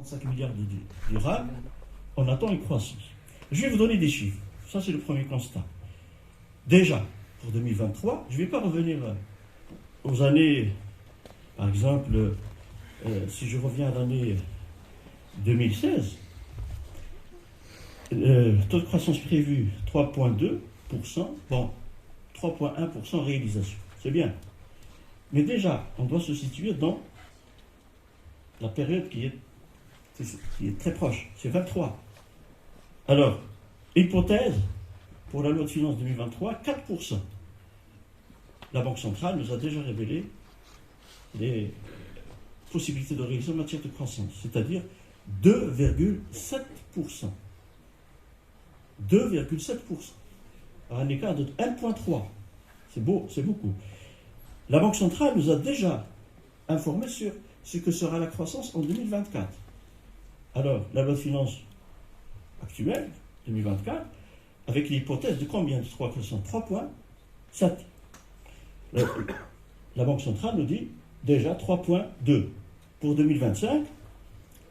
35 milliards de dirhams, on attend une croissance. Je vais vous donner des chiffres. Ça, c'est le premier constat. Déjà, pour 2023, je ne vais pas revenir aux années, par exemple, si je reviens à l'année 2016, taux de croissance prévu 3,2%, bon, 3,1% réalisation. C'est bien. Mais déjà, on doit se situer dans la période qui est très proche. C'est 23. Alors, hypothèse, pour la loi de finances 2023, 4%. La Banque centrale nous a déjà révélé les possibilités de réalisation en matière de croissance, c'est-à-dire 2,7%. 2,7%. Un écart de 1,3. C'est beau, c'est beaucoup. La Banque centrale nous a déjà informé sur ce que sera la croissance en 2024. Alors, la loi de finances actuelle, 2024, avec l'hypothèse de combien de 3%? 3,7. La Banque centrale nous dit déjà 3,2. Pour 2025,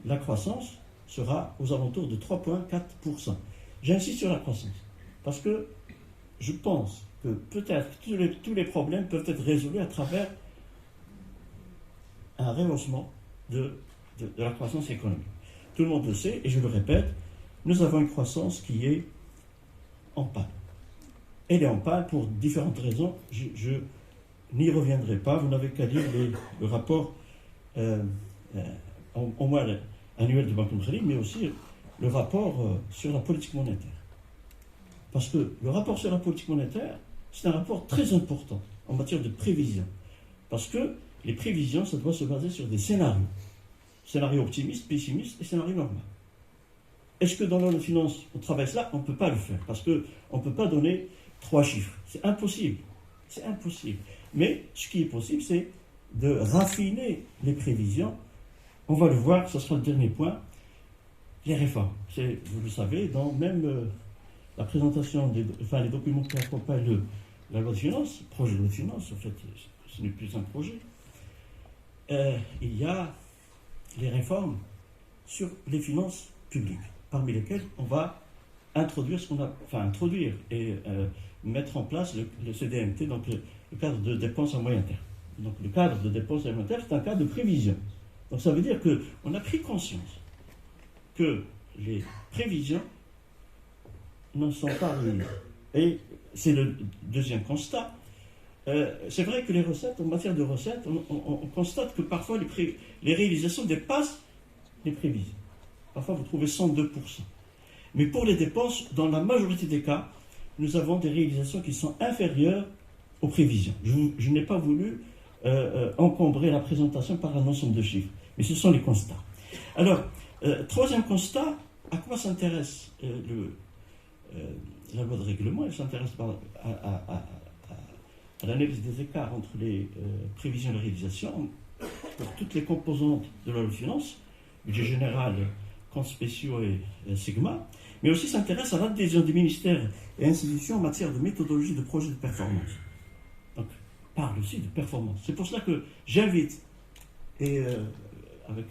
la croissance sera aux alentours de 3,4%. J'insiste sur la croissance, parce que je pense que peut-être tous les problèmes peuvent être résolus à travers un rehaussement de la croissance économique. Tout le monde le sait, et je le répète, nous avons une croissance qui est en panne. Elle est en panne pour différentes raisons. Je n'y reviendrai pas. Vous n'avez qu'à lire le rapport au moins annuel de Banque Mondiale, mais aussi le rapport sur la politique monétaire. Parce que le rapport sur la politique monétaire, c'est un rapport très important en matière de prévision. Parce que les prévisions, ça doit se baser sur des scénarios. Scénario optimiste, pessimiste et scénario normal. Est-ce que dans la loi de finances, on travaille cela? On ne peut pas le faire. Parce qu'on ne peut pas donner 3 chiffres. C'est impossible. C'est impossible. Mais ce qui est possible, c'est de raffiner les prévisions. On va le voir, ce sera le dernier point. Les réformes. Vous le savez, dans même la présentation, les documents qui accompagnent la loi de finances, le projet de loi de finances, en fait, ce n'est plus un projet. Il y a les réformes sur les finances publiques, parmi lesquelles on va introduire introduire et mettre en place le CDMT, donc le cadre de dépenses à moyen terme. Donc le cadre de dépenses à moyen terme, c'est un cadre de prévision. Donc ça veut dire qu'on a pris conscience que les prévisions n'en sont pas réunies. Et c'est le deuxième constat. C'est vrai que les recettes, en matière de recettes, on constate que parfois les réalisations dépassent les prévisions. Parfois vous trouvez 102%. Mais pour les dépenses, dans la majorité des cas, nous avons des réalisations qui sont inférieures aux prévisions. Je n'ai pas voulu encombrer la présentation par un ensemble de chiffres, mais ce sont les constats. Alors, troisième constat, à quoi s'intéresse la loi de règlement? Elle s'intéresse à l'analyse des écarts entre les prévisions et les réalisations pour toutes les composantes de la loi de finances, budget général, comptes spéciaux et Sigma, mais aussi s'intéresse à l'adhésion des ministères et institutions en matière de méthodologie de projet de performance. Donc, parle aussi de performance. C'est pour cela que j'invite, et avec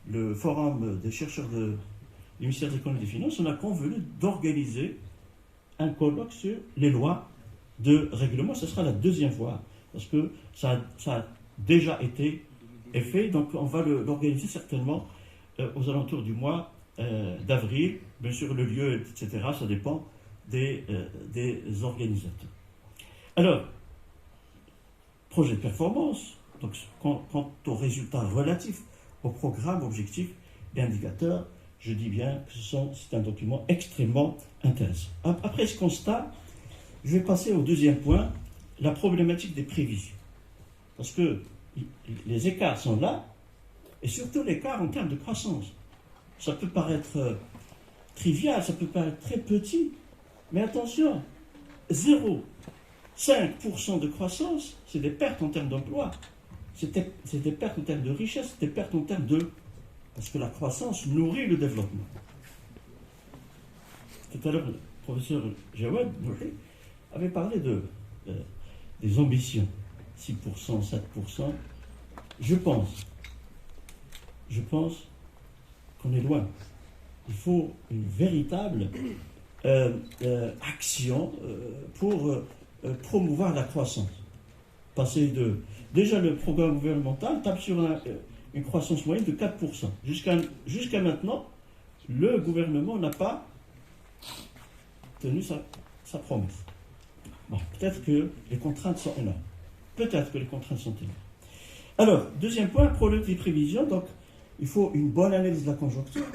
le forum des chercheurs du ministère de l'économie et des finances, on a convenu d'organiser un colloque sur les lois de règlement. Ce sera la deuxième fois, parce que ça a déjà été fait, donc on va l'organiser certainement aux alentours du mois d'avril. Bien sûr, le lieu, etc., ça dépend des organisateurs. Alors, projet de performance, donc quant aux résultats relatifs aux programmes, objectifs et indicateurs, je dis bien que c'est un document extrêmement intéressant. Après ce constat, je vais passer au deuxième point, la problématique des prévisions. Parce que les écarts sont là, et surtout l'écart en termes de croissance. Ça peut paraître trivial, ça peut paraître très petit, mais attention, 0,5% de croissance, c'est des pertes en termes d'emploi, c'est des pertes en termes de richesse, c'est des pertes en termes de... Parce que la croissance nourrit le développement. Tout à l'heure, le professeur Jawad Nouhi avait parlé des ambitions, 6%, 7%. Je pense qu'on est loin. Il faut une véritable action pour promouvoir la croissance. Passer de... Déjà, le programme gouvernemental tape sur une croissance moyenne de 4%. Jusqu'à maintenant, le gouvernement n'a pas tenu sa promesse. Bon, peut-être que les contraintes sont énormes. Peut-être que les contraintes sont énormes. Alors, deuxième point, problème des prévisions. Donc, il faut une bonne analyse de la conjoncture.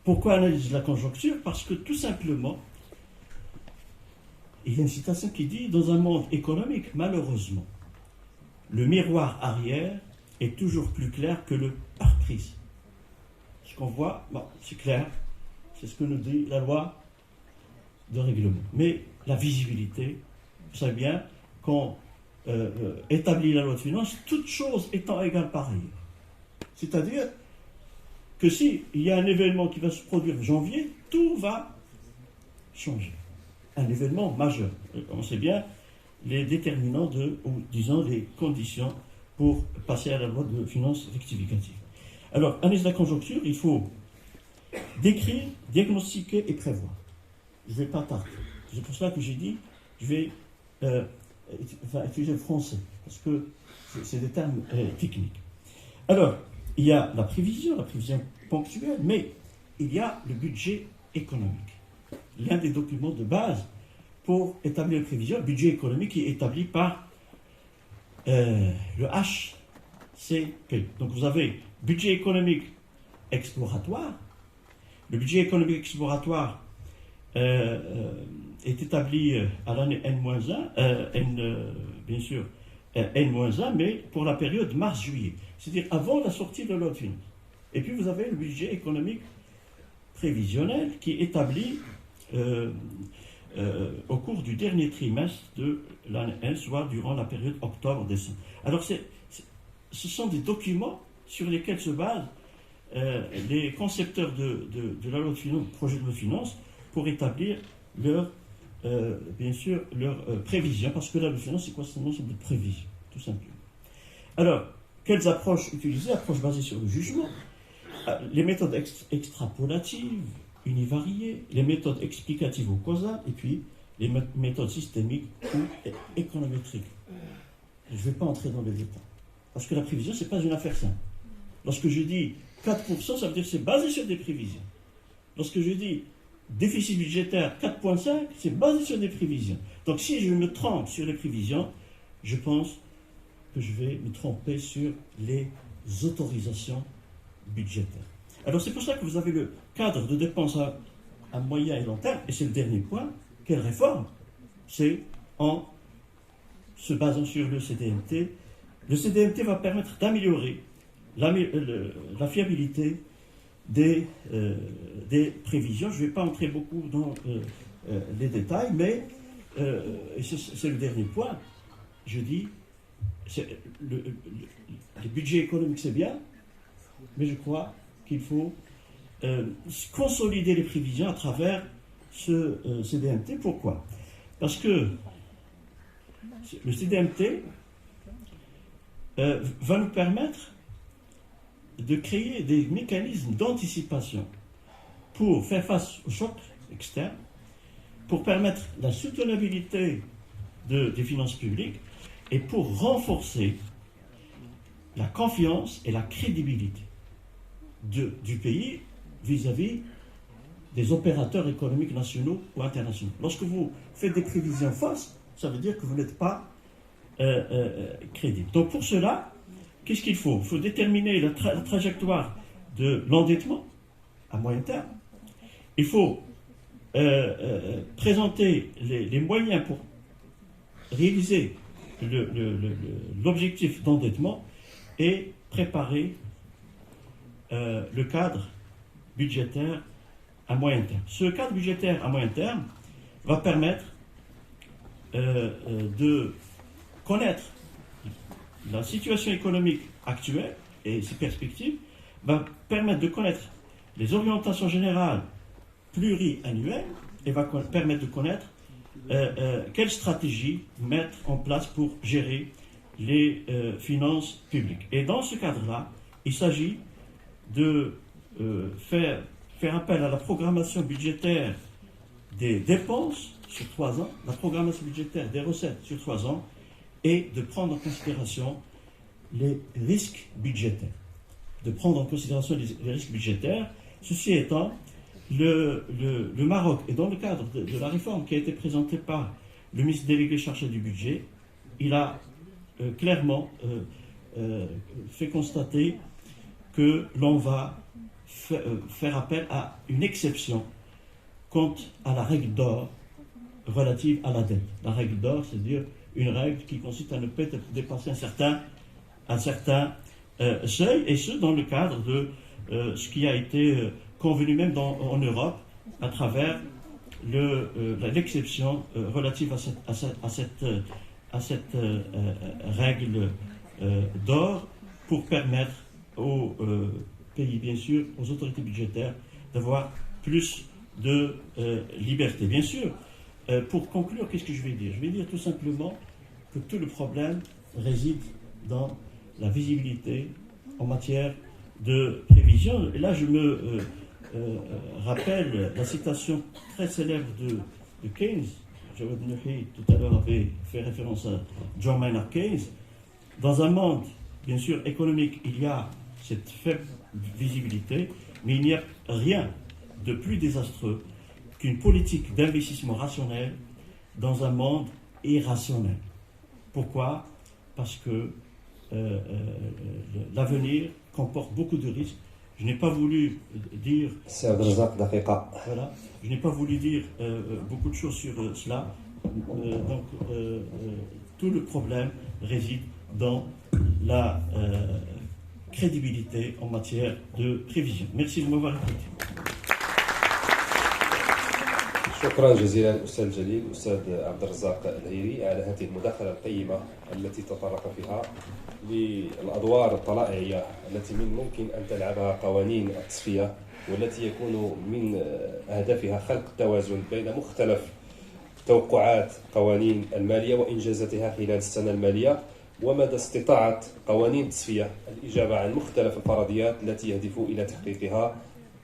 Pourquoi analyse de la conjoncture? Parce que tout simplement, il y a une citation qui dit « Dans un monde économique, malheureusement, le miroir arrière est toujours plus clair que le pare-brise. » Ce qu'on voit, bon, c'est clair, c'est ce que nous dit la loi de règlement. Mais la visibilité, vous savez bien, quand établit la loi de finances, toutes choses étant égales par ailleurs. C'est-à-dire que s'il y a un événement qui va se produire en janvier, tout va changer. Un événement majeur. On sait bien les déterminants ou disons les conditions pour passer à la loi de finances rectificative. Alors, analyse de la conjoncture, il faut décrire, diagnostiquer et prévoir. Je ne vais pas tarder. C'est pour cela que j'ai dit, je vais utiliser le français, parce que c'est des termes techniques. Alors, il y a la prévision ponctuelle, mais il y a le budget économique. L'un des documents de base pour établir les prévisions, le budget économique qui est établi par le HCP. Donc vous avez budget économique exploratoire. Le budget économique exploratoire est établi à l'année N-1, bien sûr, N-1, mais pour la période mars-juillet, c'est-à-dire avant la sortie de la loi de finances. Et puis vous avez le budget économique prévisionnel qui est établi au cours du dernier trimestre de l'année 1, soit durant la période octobre-décembre. Alors ce sont des documents sur lesquels se basent les concepteurs de la loi de finances, projet de loi de finances, pour établir bien sûr, leurs prévisions, parce que la loi de finances, c'est quoi? C'est un ensemble de prévisions, tout simplement. Alors, quelles approches utiliser? Approches basées sur le jugement, les méthodes extrapolatives, univariées, les méthodes explicatives ou causales, et puis les méthodes systémiques ou économétriques. Je ne vais pas entrer dans les détails, parce que la prévision, ce n'est pas une affaire simple. Lorsque je dis 4%, ça veut dire que c'est basé sur des prévisions. Lorsque je dis déficit budgétaire 4,5, c'est basé sur des prévisions. Donc si je me trompe sur les prévisions, je pense que je vais me tromper sur les autorisations budgétaires. Alors c'est pour ça que vous avez le cadre de dépenses à moyen et long terme, et c'est le dernier point. Quelle réforme? C'est en se basant sur le CDMT. Le CDMT va permettre d'améliorer la fiabilité des prévisions. Je ne vais pas entrer beaucoup dans les détails, mais c'est le dernier point. Je dis, le budget économique c'est bien, mais je crois qu'il faut consolider les prévisions à travers ce CDMT. Pourquoi? Parce que le CDMT va nous permettre de créer des mécanismes d'anticipation pour faire face aux chocs externes, pour permettre la soutenabilité des finances publiques et pour renforcer la confiance et la crédibilité du pays vis-à-vis des opérateurs économiques nationaux ou internationaux. Lorsque vous faites des prévisions fausses, ça veut dire que vous n'êtes pas crédible. Donc pour cela, qu'est-ce qu'il faut? Il faut déterminer la trajectoire de l'endettement à moyen terme. Il faut présenter les moyens pour réaliser l'objectif d'endettement et préparer le cadre budgétaire à moyen terme. Ce cadre budgétaire à moyen terme va permettre de connaître la situation économique actuelle et ses perspectives, va permettre de connaître les orientations générales pluriannuelles et va permettre de connaître quelle stratégie mettre en place pour gérer les finances publiques. Et dans ce cadre-là, il s'agit de faire appel à la programmation budgétaire des dépenses sur 3 ans, la programmation budgétaire des recettes sur 3 ans, et de prendre en considération les risques budgétaires. Ceci étant, le Maroc, et dans le cadre de la réforme qui a été présentée par le ministre délégué chargé du budget, il a clairement fait constater que l'on va faire appel à une exception quant à la règle d'or relative à la dette. La règle d'or, c'est-à-dire une règle qui consiste à ne pas dépasser un certain seuil, et ce dans le cadre de ce qui a été convenu même en Europe à travers l'exception relative à cette règle d'or, pour permettre aux pays, bien sûr, aux autorités budgétaires, d'avoir plus de liberté. Bien sûr, pour conclure, qu'est-ce que je vais dire? Je vais dire tout simplement que tout le problème réside dans la visibilité en matière de prévision. Et là, je me rappelle la citation très célèbre de Keynes. Jawad Nahi, tout à l'heure, avait fait référence à John Maynard Keynes. Dans un monde, bien sûr, économique, il y a cette faible visibilité, mais il n'y a rien de plus désastreux qu'une politique d'investissement rationnel dans un monde irrationnel. Pourquoi? Parce que l'avenir comporte beaucoup de risques. Je n'ai pas voulu dire... Voilà, je n'ai pas voulu dire beaucoup de choses sur cela. Tout le problème réside dans la crédibilité en matière de prévision. Merci de m'avoir écouté. شكرا جزيلا أستاذ الجليل أستاذ عبد الرزاق الهيري على هذه المداخلة القيمة التي تطرق فيها للأدوار الطلائعية التي من ممكن أن تلعبها قوانين التصفية، والتي يكون من أهدافها خلق توازن بين مختلف توقعات قوانين المالية وإنجازاتها خلال السنة المالية، ومدى استطاعة قوانين التصفية الإجابة عن مختلف الفرضيات التي يهدف إلى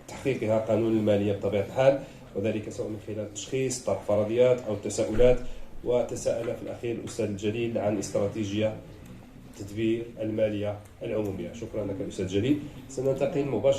تحقيقها قانون المالية بطبيعة الحال، وذلك سواء من خلال تشخيص طرح فرضيات أو تساؤلات. وتساءل في الأخير الأستاذ الجليل عن استراتيجية تدبير المالية العمومية. شكرا لك الأستاذ الجليل. سننتقل مباشرة